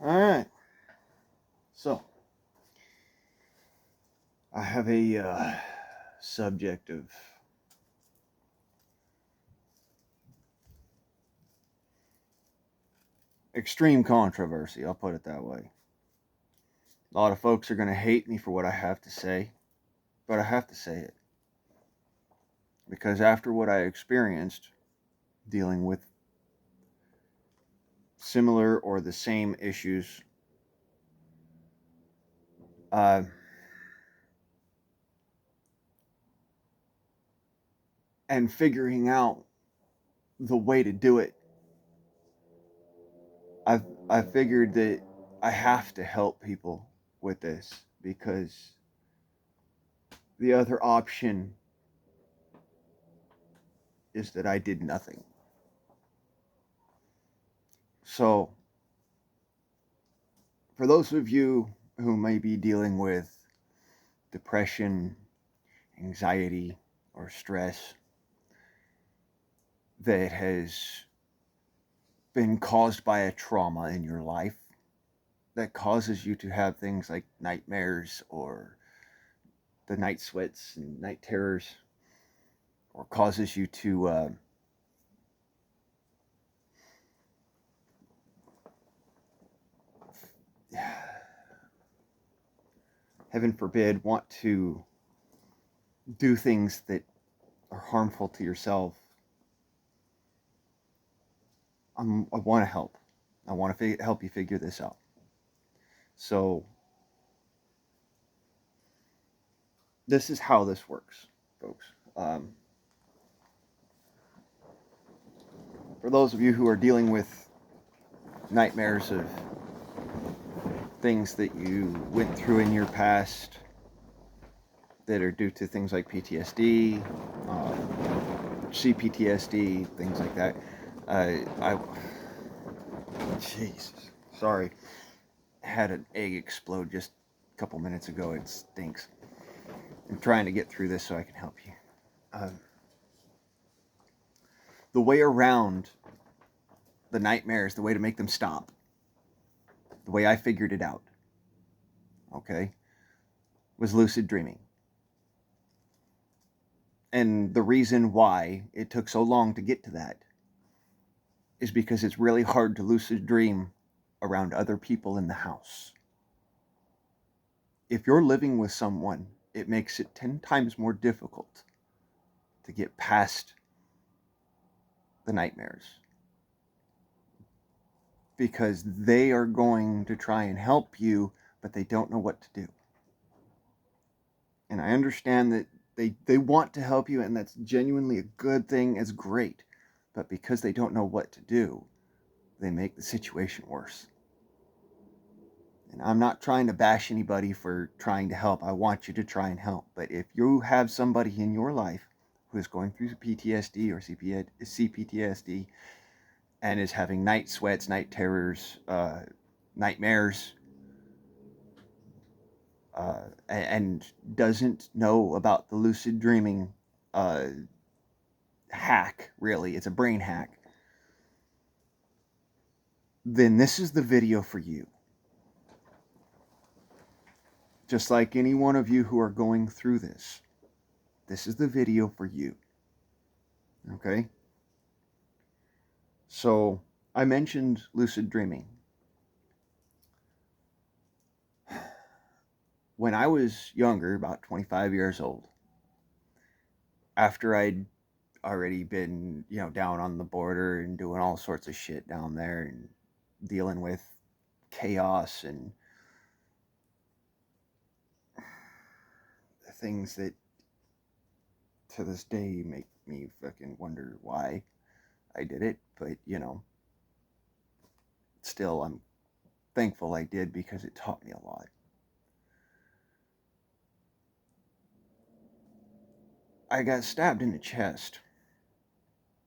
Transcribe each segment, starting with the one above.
All right. So, I have a subject of extreme controversy. I'll put it that way. A lot of folks are going to hate me for what I have to say, but I have to say it. Because after what I experienced dealing with similar or the same issues, uh, and figuring out the way to do it, I figured that I have to help people with this because the other option is that I did nothing. So, for those of you who may be dealing with depression, anxiety, or stress that has been caused by a trauma in your life that causes you to have things like nightmares or the night sweats and night terrors, or causes you to heaven forbid, want to do things that are harmful to yourself. I want to help. I want to help you figure this out. So, this is how this works, folks. For those of you who are dealing with nightmares of things that you went through in your past that are due to things like PTSD, CPTSD, things like that. Jesus, sorry, had an egg explode just a couple minutes ago. It stinks. I'm trying to get through this so I can help you. Uh, the way around the nightmares, the way to make them stop, the way I figured it out, okay, was lucid dreaming. And the reason why it took so long to get to that is because it's really hard to lucid dream around other people in the house. If you're living with someone, it makes it 10 times more difficult to get past the nightmares because they are going to try and help you, but they don't know what to do. And I understand that they want to help you, and that's genuinely a good thing, it's great. But because they don't know what to do, they make the situation worse. And I'm not trying to bash anybody for trying to help. I want you to try and help. But if you have somebody in your life who is going through PTSD or CPTSD and is having night sweats, night terrors, nightmares, and doesn't know about the lucid dreaming uh, hack, really, it's a brain hack, then this is the video for you. Just like any one of you who are going through this, this is the video for you. Okay? So, I mentioned lucid dreaming. When I was younger, about 25 years old, after I'd already been, down on the border and doing all sorts of shit down there and dealing with chaos and things that to this day make me fucking wonder why I did it, but still I'm thankful I did because it taught me a lot. I got stabbed in the chest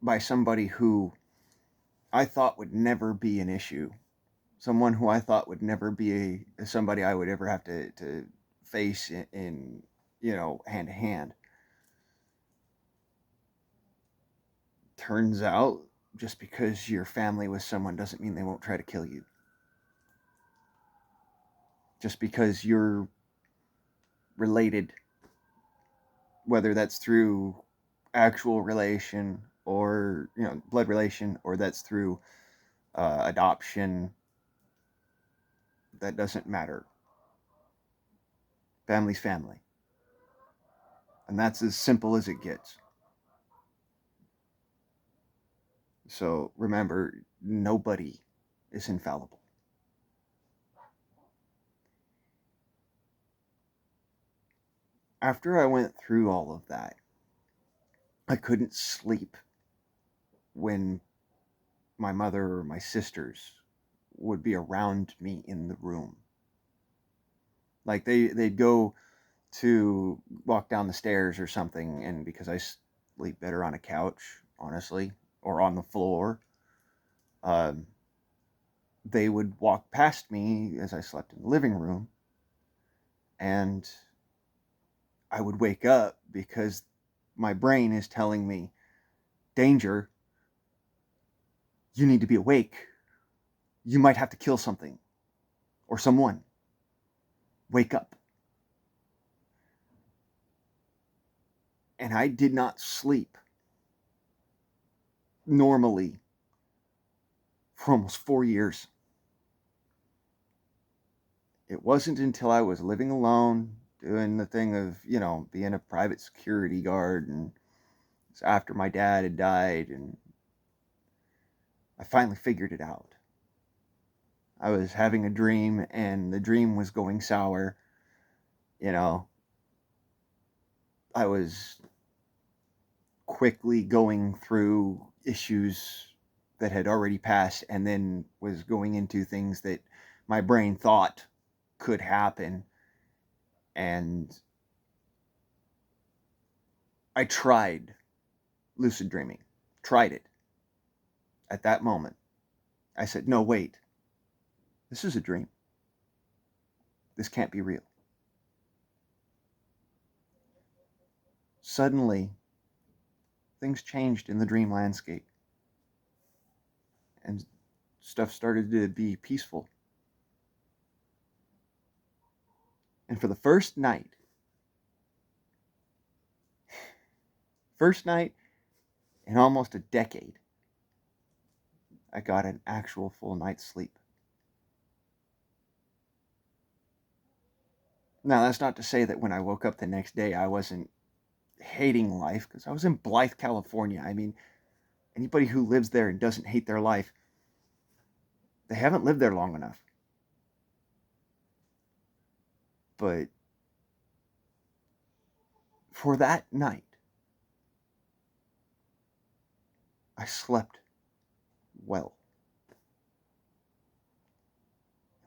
by somebody who I thought would never be an issue. Someone who I thought would never be somebody I would ever have to face in hand to hand. Turns out, just because you're family with someone doesn't mean they won't try to kill you. just because you're related, whether that's through actual relation or blood relation, or that's through adoption. That doesn't matter. Family's family, and that's as simple as it gets. So remember, nobody is infallible. After I went through all of that, I couldn't sleep when my mother or my sisters would be around me in the room. Like they'd go to walk down the stairs or something, and because I sleep better on a couch, honestly, or on the floor, um, they would walk past me as I slept in the living room, and I would wake up because my brain is telling me, danger, you need to be awake. You might have to kill something or someone. Wake up. And I did not sleep normally for almost 4 years. It wasn't until I was living alone, doing the thing of, being a private security guard, and it's after my dad had died, and I finally figured it out. I was having a dream, and the dream was going sour. You know, I was quickly going through issues that had already passed, and then was going into things that my brain thought could happen. And I tried lucid dreaming, tried it. At that moment, I said, no, wait, this is a dream. This can't be real. Suddenly, things changed in the dream landscape, and stuff started to be peaceful. And for the first night in almost a decade, I got an actual full night's sleep. Now, that's not to say that when I woke up the next day, I wasn't hating life, because I was in Blythe, California. I mean, anybody who lives there and doesn't hate their life, they haven't lived there long enough. But for that night, I slept well.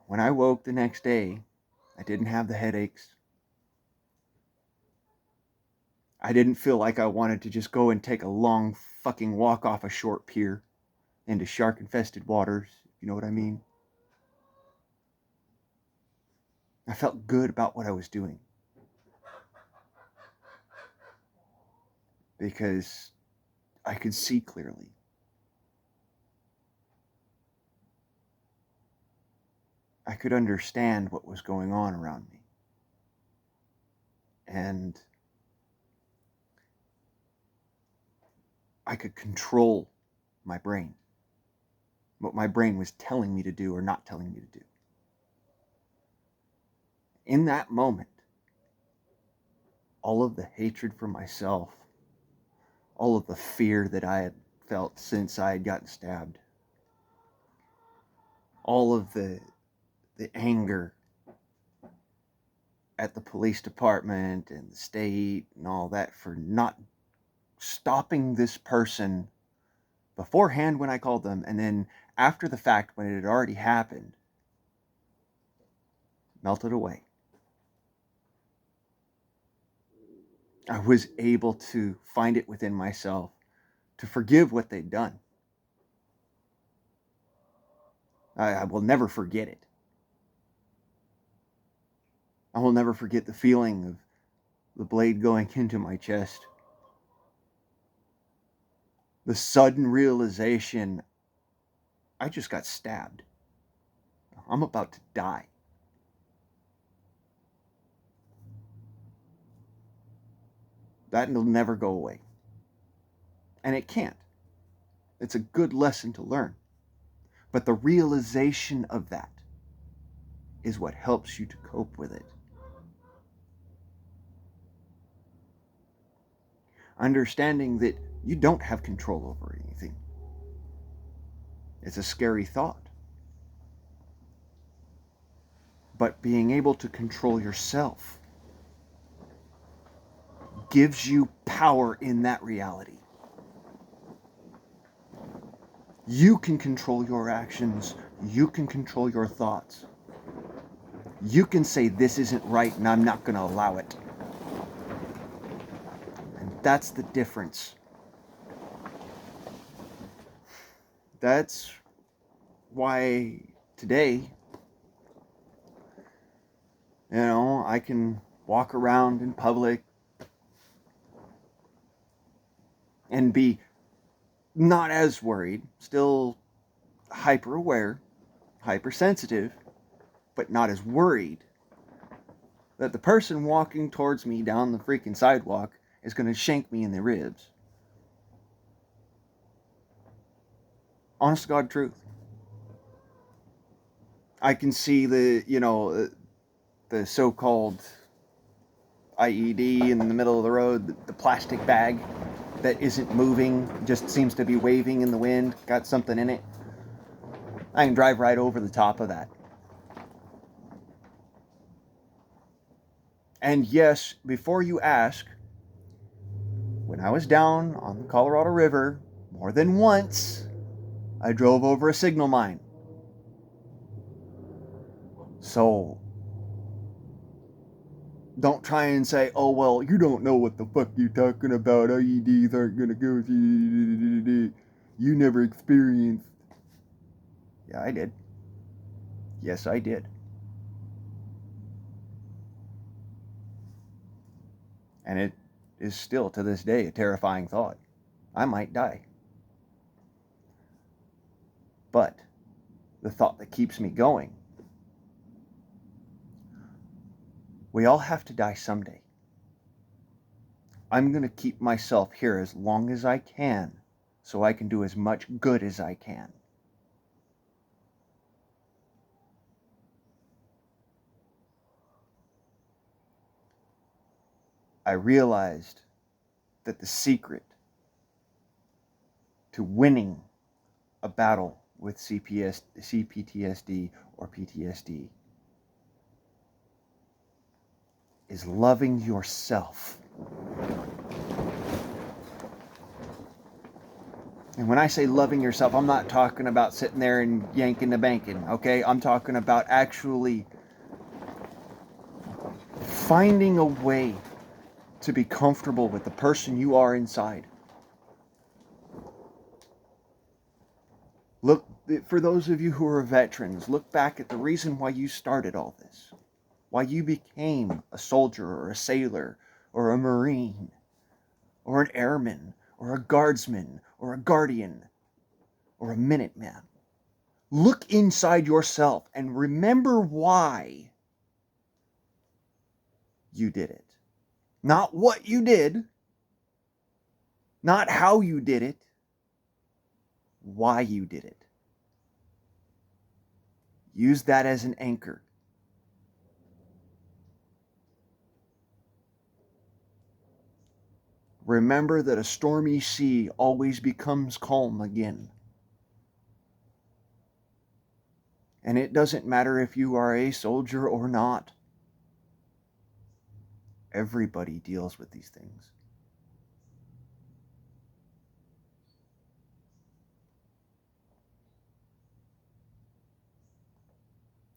When I woke the next day, I didn't have the headaches. I didn't feel like I wanted to just go and take a long fucking walk off a short pier into shark infested waters. You know what I mean? I felt good about what I was doing, because I could see clearly. I could understand what was going on around me. And I could control my brain, what my brain was telling me to do or not telling me to do. In that moment, all of the hatred for myself, all of the fear that I had felt since I had gotten stabbed, all of the anger at the police department and the state and all that for not stopping this person beforehand when I called them, and then after the fact when it had already happened, melted away. I was able to find it within myself to forgive what they'd done. I will never forget it. I will never forget the feeling of the blade going into my chest. The sudden realization, I just got stabbed. I'm about to die. That will never go away. And it can't. It's a good lesson to learn. But the realization of that is what helps you to cope with it. Understanding that you don't have control over anything. It's a scary thought. But being able to control yourself gives you power in that reality. You can control your actions. You can control your thoughts. You can say this isn't right and I'm not going to allow it. And that's the difference. That's why today, I can walk around in public and be not as worried, still hyper aware, hypersensitive, but not as worried that the person walking towards me down the freaking sidewalk is going to shank me in the ribs. Honest to God truth. I can see the so-called IED in the middle of the road, the plastic bag that isn't moving, just seems to be waving in the wind, got something in it. I can drive right over the top of that. And yes, before you ask, when I was down on the Colorado River, more than once, I drove over a signal mine. So, don't try and say, oh, well, you don't know what the fuck you're talking about. IEDs aren't going to go through. You never experienced. Yeah, I did. Yes, I did. And it is still, to this day, a terrifying thought. I might die. But the thought that keeps me going, we all have to die someday. I'm going to keep myself here as long as I can so I can do as much good as I can. I realized that the secret to winning a battle with CPTSD or PTSD is loving yourself. And when I say loving yourself, I'm not talking about sitting there and yanking the banking, okay? I'm talking about actually finding a way to be comfortable with the person you are inside. Look, for those of you who are veterans, look back at the reason why you started all this. Why you became a soldier or a sailor or a Marine or an airman or a guardsman or a guardian or a Minuteman. Look inside yourself and remember why you did it. Not what you did, not how you did it, why you did it. Use that as an anchor. Remember that a stormy sea always becomes calm again. And it doesn't matter if you are a soldier or not. Everybody deals with these things.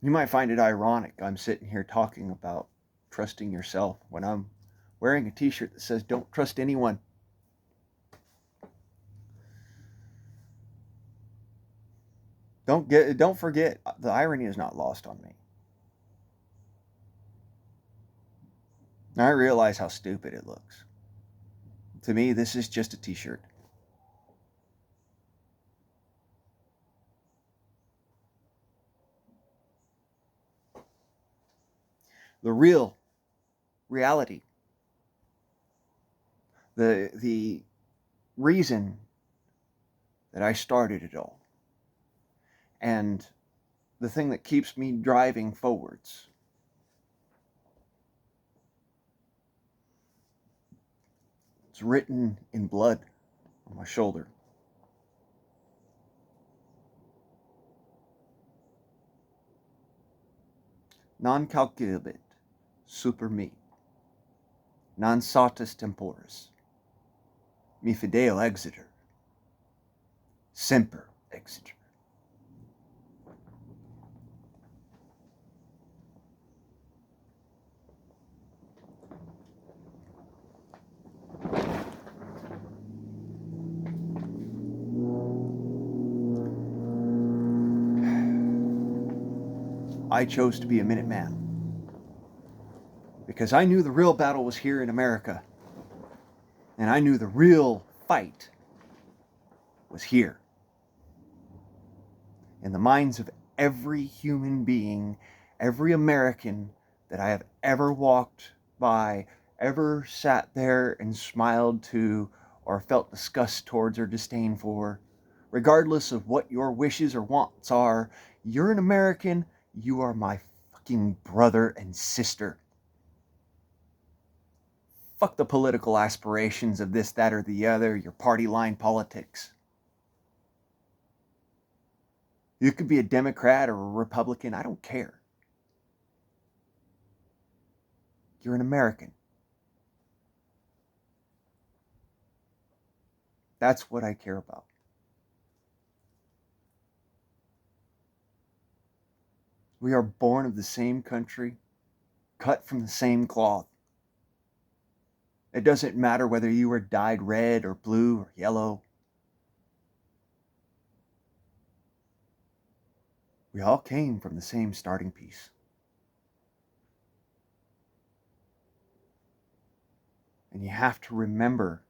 You might find it ironic I'm sitting here talking about trusting yourself when I'm wearing a t-shirt that says don't trust anyone. Don't forget, the irony is not lost on me. I realize how stupid it looks. To me, this is just a t-shirt. The real reality The reason that I started it all, and the thing that keeps me driving forwards, it's written in blood on my shoulder. Non calculabit super me, non satis temporis, mi fideo exeter, semper exeter. I chose to be a Minuteman because I knew the real battle was here in America, and I knew the real fight was here. In the minds of every human being, every American that I have ever walked by, ever sat there and smiled to, or felt disgust towards or disdain for, regardless of what your wishes or wants are, you're an American, you are my fucking brother and sister. Fuck the political aspirations of this, that, or the other, your party line politics. You could be a Democrat or a Republican, I don't care. You're an American. That's what I care about. We are born of the same country, cut from the same cloth. It doesn't matter whether you were dyed red or blue or yellow. We all came from the same starting piece. And you have to remember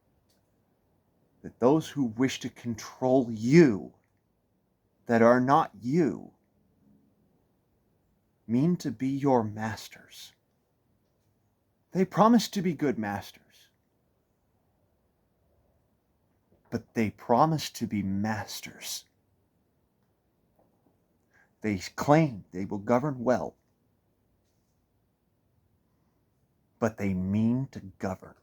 that those who wish to control you, that are not you, mean to be your masters. They promise to be good masters, but they promise to be masters. They claim they will govern well, but they mean to govern.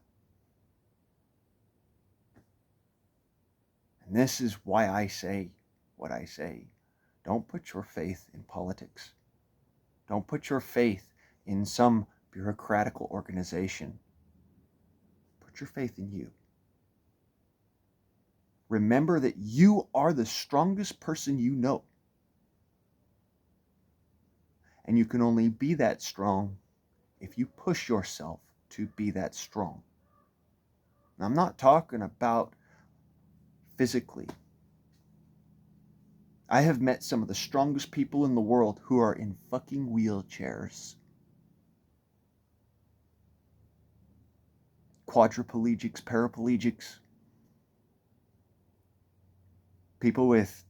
And this is why I say what I say. Don't put your faith in politics. Don't put your faith in some bureaucratical organization. Put your faith in you. Remember that you are the strongest person you know. And you can only be that strong if you push yourself to be that strong. And I'm not talking about physically. I have met some of the strongest people in the world who are in fucking wheelchairs. Quadriplegics, paraplegics, people with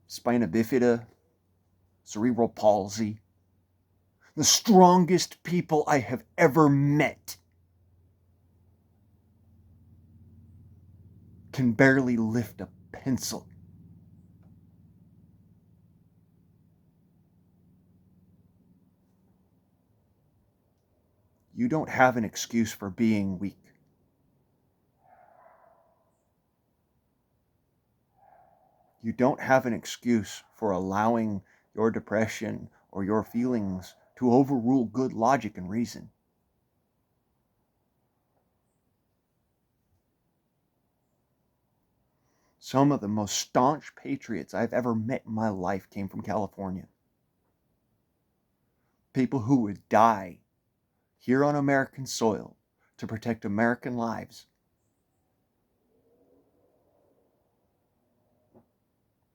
spina bifida, cerebral palsy. The strongest people I have ever met can barely lift a pencil. You don't have an excuse for being weak. You don't have an excuse for allowing your depression or your feelings to overrule good logic and reason. Some of the most staunch patriots I've ever met in my life came from California. People who would die here on American soil to protect American lives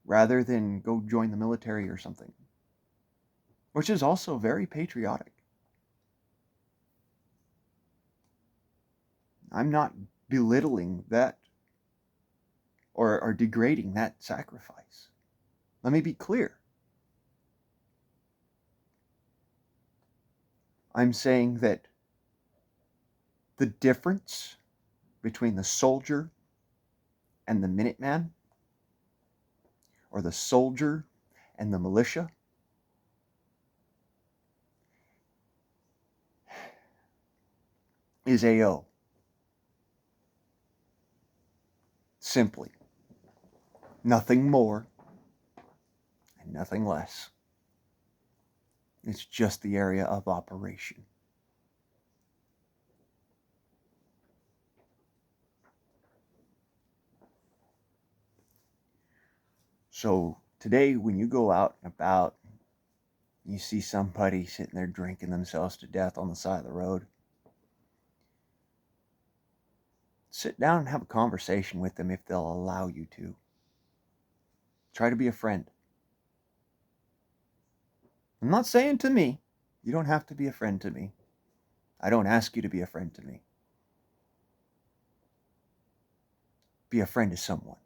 rather than go join the military or something, which is also very patriotic. I'm not belittling that or degrading that sacrifice. Let me be clear. I'm saying that the difference between the soldier and the Minuteman, or the soldier and the militia, is AO. Simply. Nothing more and nothing less. It's just the area of operation. So today, when you go out and about, you see somebody sitting there drinking themselves to death on the side of the road, sit down and have a conversation with them if they'll allow you to. Try to be a friend. I'm not saying to me, you don't have to be a friend to me. I don't ask you to be a friend to me. Be a friend to someone.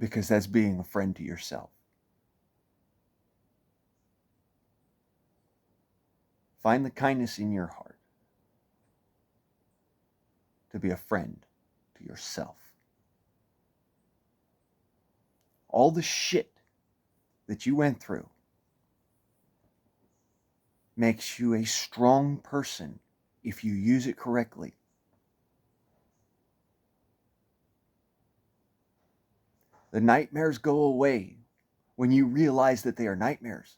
Because that's being a friend to yourself. Find the kindness in your heart to be a friend to yourself. All the shit that you went through makes you a strong person if you use it correctly. The nightmares go away when you realize that they are nightmares.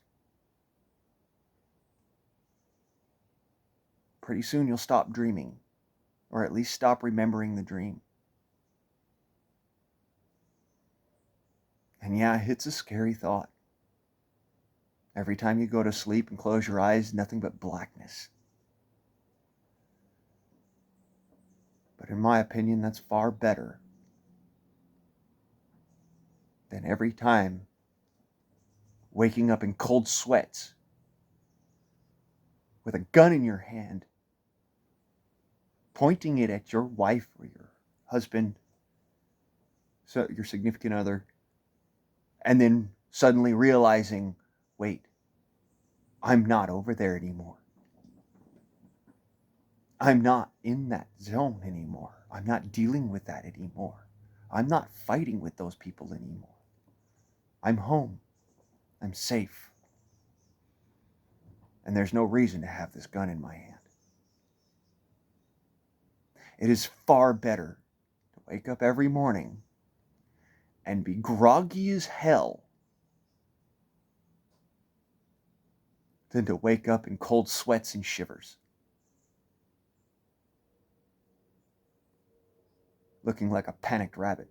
Pretty soon you'll stop dreaming, or at least stop remembering the dream. And yeah, it's a scary thought. Every time you go to sleep and close your eyes, nothing but blackness. But in my opinion, that's far better than every time waking up in cold sweats with a gun in your hand, pointing it at your wife or your husband, so your significant other, and then suddenly realizing, wait, I'm not over there anymore. I'm not in that zone anymore. I'm not dealing with that anymore. I'm not fighting with those people anymore. I'm home. I'm safe. And there's no reason to have this gun in my hand. It is far better to wake up every morning and be groggy as hell than to wake up in cold sweats and shivers, looking like a panicked rabbit.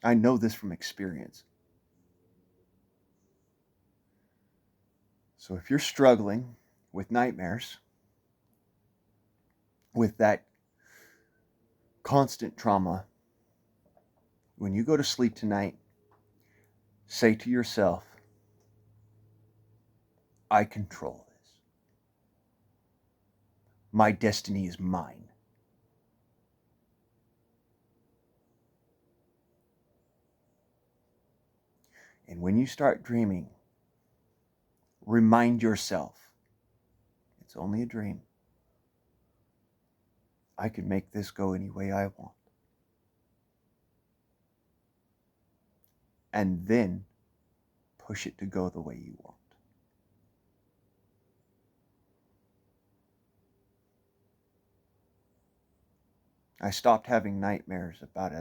I know this from experience. So if you're struggling with nightmares, with that constant trauma, when you go to sleep tonight, say to yourself, I control this. My destiny is mine. And when you start dreaming, remind yourself, it's only a dream. I can make this go any way I want. And then push it to go the way you want. I stopped having nightmares about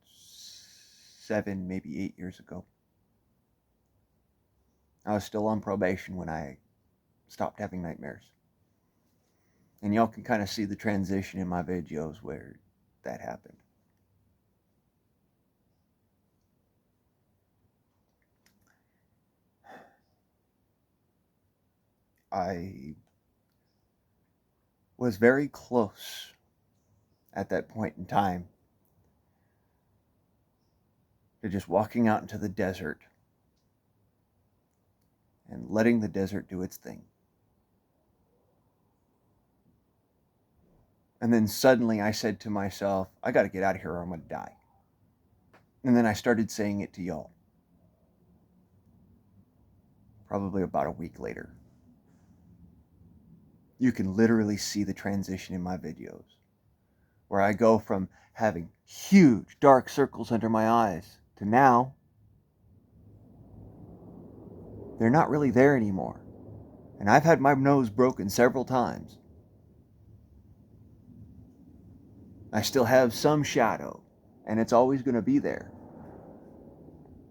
7, maybe 8 years ago. I was still on probation when I stopped having nightmares. And y'all can kind of see the transition in my videos where that happened. I was very close at that point in time to just walking out into the desert and letting the desert do its thing. And then suddenly I said to myself, I got to get out of here or I'm going to die. And then I started saying it to y'all. Probably about a week later. You can literally see the transition in my videos, where I go from having huge dark circles under my eyes to now they're not really there anymore. And I've had my nose broken several times. I still have some shadow, and it's always going to be there.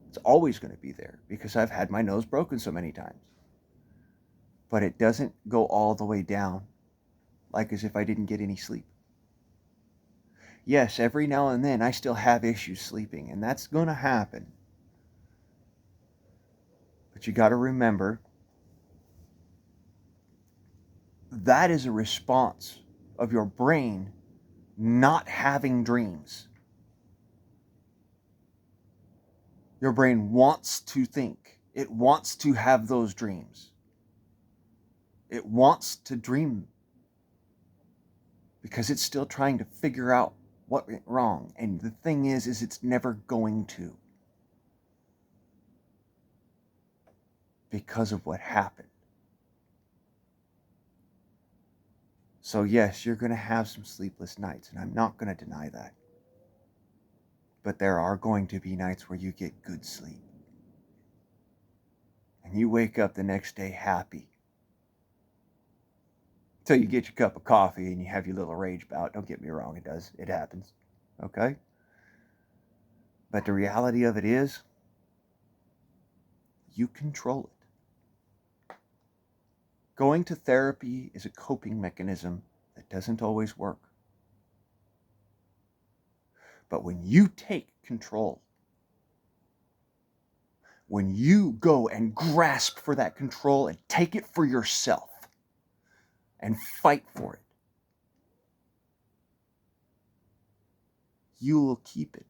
It's always going to be there because I've had my nose broken so many times. But it doesn't go all the way down like as if I didn't get any sleep. Yes, every now and then I still have issues sleeping, and that's going to happen. But you got to remember that is a response of your brain not having dreams. Your brain wants to think. It wants to have those dreams. It wants to dream because it's still trying to figure out what went wrong. And the thing is it's never going to because of what happened. So yes, you're going to have some sleepless nights, and I'm not going to deny that. But there are going to be nights where you get good sleep. And you wake up the next day happy. Till you get your cup of coffee and you have your little rage bout. Don't get me wrong, it does. It happens. Okay? But the reality of it is, you control it. Going to therapy is a coping mechanism that doesn't always work. But when you take control, when you go and grasp for that control and take it for yourself and fight for it, you will keep it.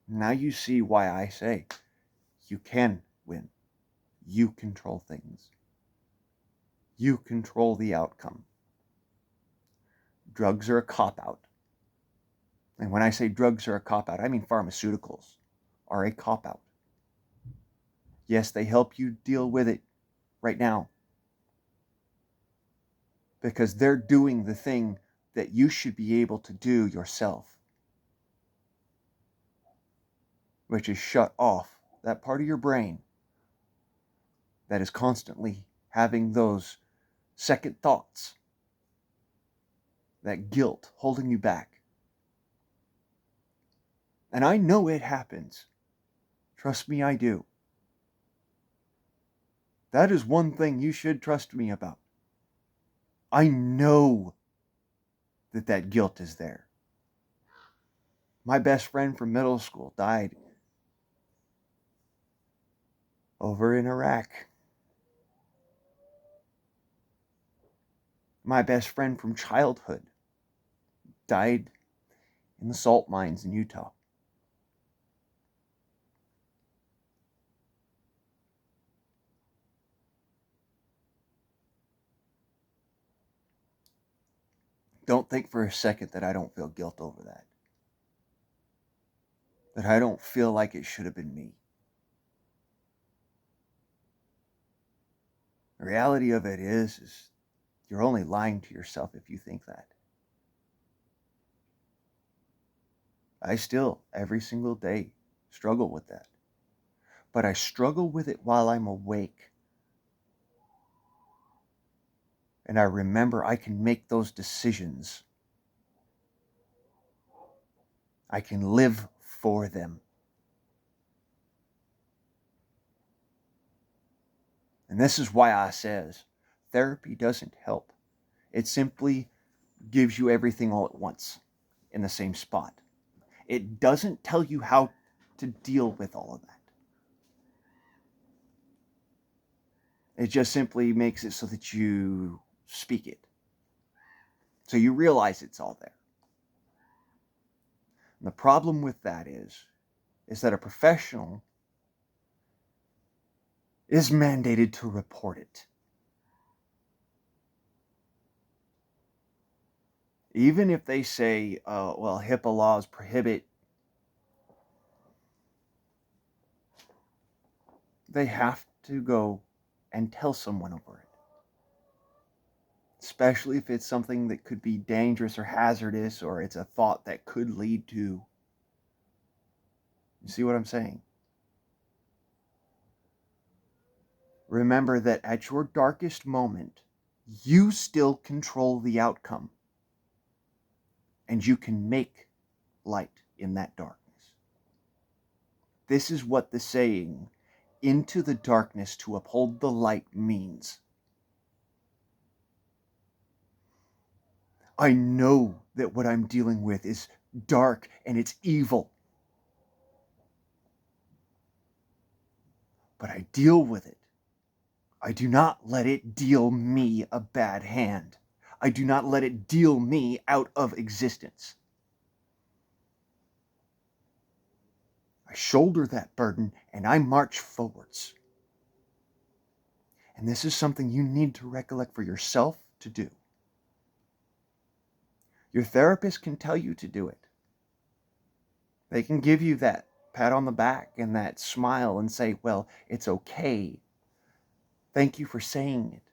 Now you see why I say you can win. You control things. You control the outcome. Drugs are a cop-out. And when I say drugs are a cop-out, I mean pharmaceuticals are a cop-out. Yes, they help you deal with it right now because they're doing the thing that you should be able to do yourself, which is shut off that part of your brain that is constantly having those second thoughts, that guilt holding you back. And I know it happens. Trust me, I do. That is one thing you should trust me about. I know that guilt is there. My best friend from middle school died over in Iraq. My best friend from childhood died in the salt mines in Utah. Don't think for a second that I don't feel guilt over that. That I don't feel like it should have been me. The reality of it is you're only lying to yourself if you think that. I still, every single day, struggle with that. But I struggle with it while I'm awake. And I remember I can make those decisions. I can live for them. And this is why I says therapy doesn't help. It simply gives you everything all at once in the same spot. It doesn't tell you how to deal with all of that. It just simply makes it so that you speak it. So you realize it's all there. And the problem with that is that a professional is mandated to report it. Even if they say, well, HIPAA laws prohibit they have to go and tell someone over it. Especially if it's something that could be dangerous or hazardous, or it's a thought that could lead to. You see what I'm saying? Remember that at your darkest moment, you still control the outcome. And you can make light in that darkness. This is what the saying, "into the darkness to uphold the light," means. I know that what I'm dealing with is dark and it's evil. But I deal with it. I do not let it deal me a bad hand. I do not let it deal me out of existence. I shoulder that burden and I march forwards. And this is something you need to recollect for yourself to do. Your therapist can tell you to do it. They can give you that pat on the back and that smile and say, well, it's okay. Thank you for saying it.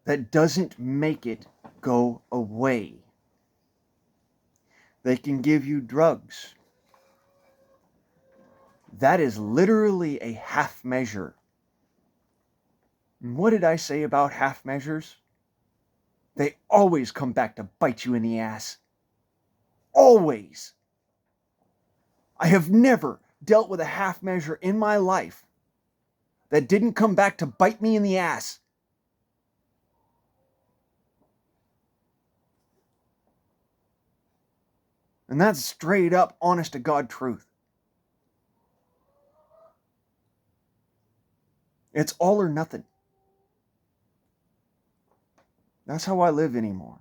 That doesn't make it go away. They can give you drugs. That is literally a half measure. And what did I say about half measures? They always come back to bite you in the ass. Always. I have never dealt with a half measure in my life that didn't come back to bite me in the ass. And that's straight up, honest to God truth. It's all or nothing. That's how I live anymore.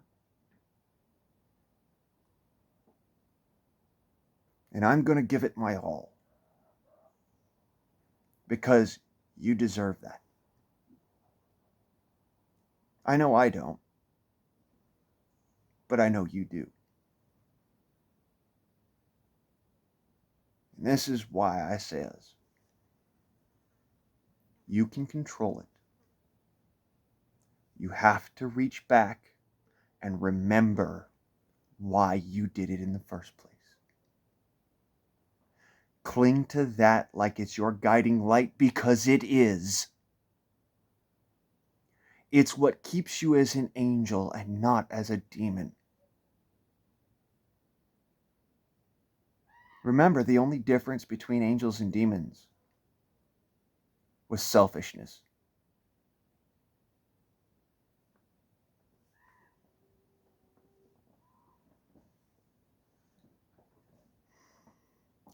And I'm going to give it my all. Because you deserve that. I know I don't. But I know you do. And this is why I says, you can control it. You have to reach back and remember why you did it in the first place. Cling to that like it's your guiding light, because it is. It's what keeps you as an angel and not as a demon. Remember, the only difference between angels and demons was selfishness.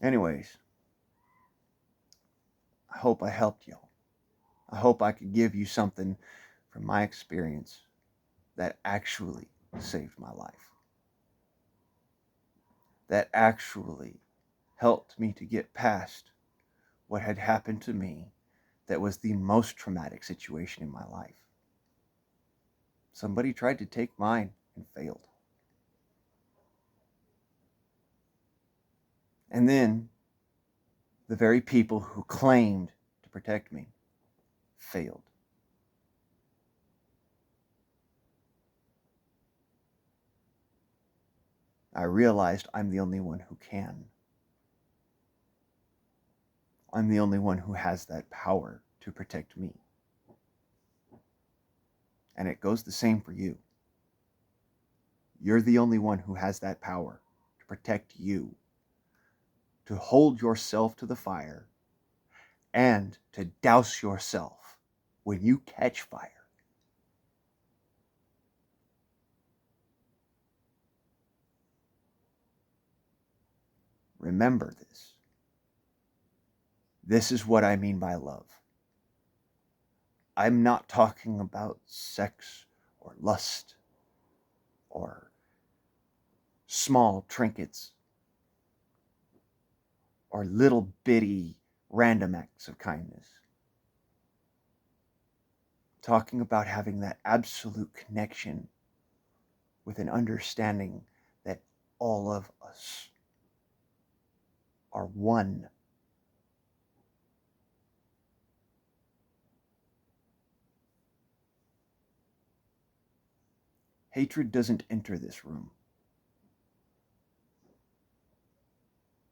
Anyways, I hope I helped you. I hope I could give you something from my experience that actually saved my life. That actually helped me to get past what had happened to me that was the most traumatic situation in my life. Somebody tried to take mine and failed. And then the very people who claimed to protect me failed. I realized I'm the only one who can. I'm the only one who has that power to protect me. And it goes the same for you. You're the only one who has that power to protect you, to hold yourself to the fire, and to douse yourself when you catch fire. Remember this. This is what I mean by love. I'm not talking about sex or lust or small trinkets or little bitty random acts of kindness. I'm talking about having that absolute connection with an understanding that all of us are one. Hatred doesn't enter this room.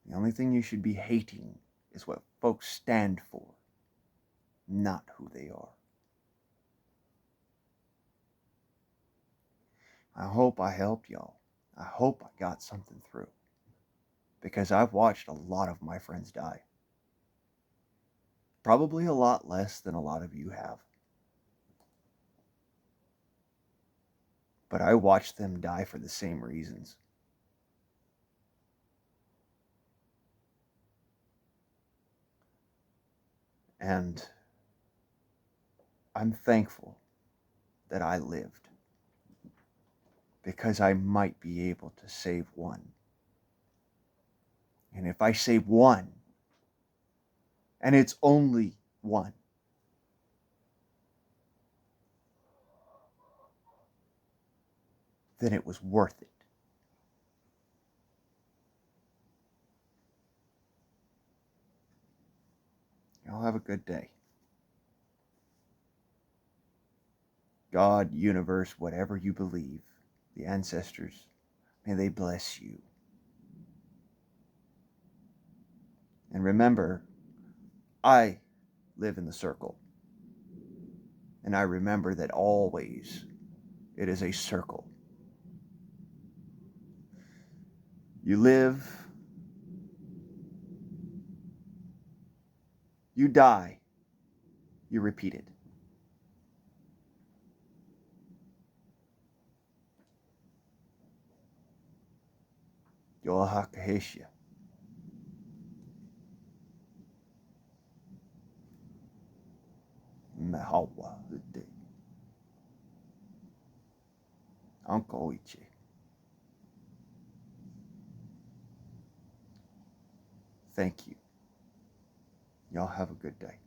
The only thing you should be hating is what folks stand for, not who they are. I hope I helped y'all. I hope I got something through. Because I've watched a lot of my friends die. Probably a lot less than a lot of you have. But I watched them die for the same reasons. And I'm thankful that I lived, because I might be able to save one. And if I save one, and it's only one, then it was worth it. Y'all have a good day. God, universe, whatever you believe, the ancestors, may they bless you. And remember, I live in the circle. And I remember that always it is a circle. You live, you die, you repeat it. Yoahakaheshia. Mahawa Ude. Uncle Ichi. Thank you. Y'all have a good day.